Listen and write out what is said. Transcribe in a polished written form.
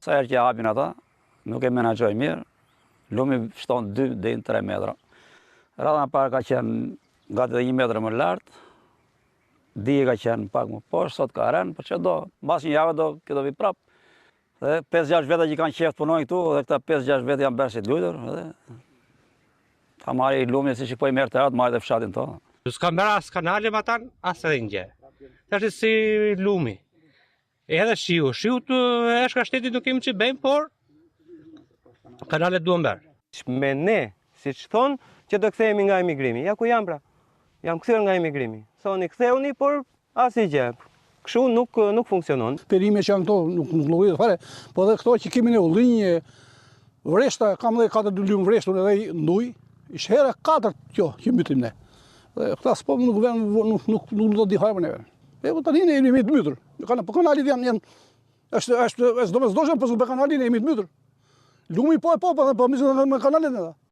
Sa herë që hapin ata, nuk e menaxhoj mirë, lumi shton 2 deri në 3 metra. Rradha parë ka qenë gati 1 metër më lartë, dije ka qenë pak më poshtë, sot ka rënë, për çfarë do? Mbas një jave do vi prap. Dhe 5-6 veta që kanë qef të punojnë këtu, dhe këta 5-6 veta janë bërë si të luajtur, edhe ta marri lumin si që po i merr të ratë, marri dhe fshatin tonë. S'ka merr as kanale më tan, as edhe një. Tash si lumi. Edhe shiu të eshka shtetit nuk kemi që bëjmë, por kanalet duhen bërë. Me ne, si që thonë, që do kthehemi nga emigrimi. Ja ku jam pra, jam kthyer nga emigrimi. Thoni ktheuni, por asnjë gjë. Kështu nuk funksionon. Perime që janë këto nuk llogarit fare, po edhe këto që kemi ne ullinje, vreshta, kam edhe 4 lumë vreshtur edhe nduj, ishte hera 4 kjo që mbytim ne. Dhe këta s'po nuk do di hajmë neve. E po tani ne jemi të mbytur. Po kanalit janë është domosdoshme po kanalin e jemi të mbytur. Lumi po, po me kanalet edhe.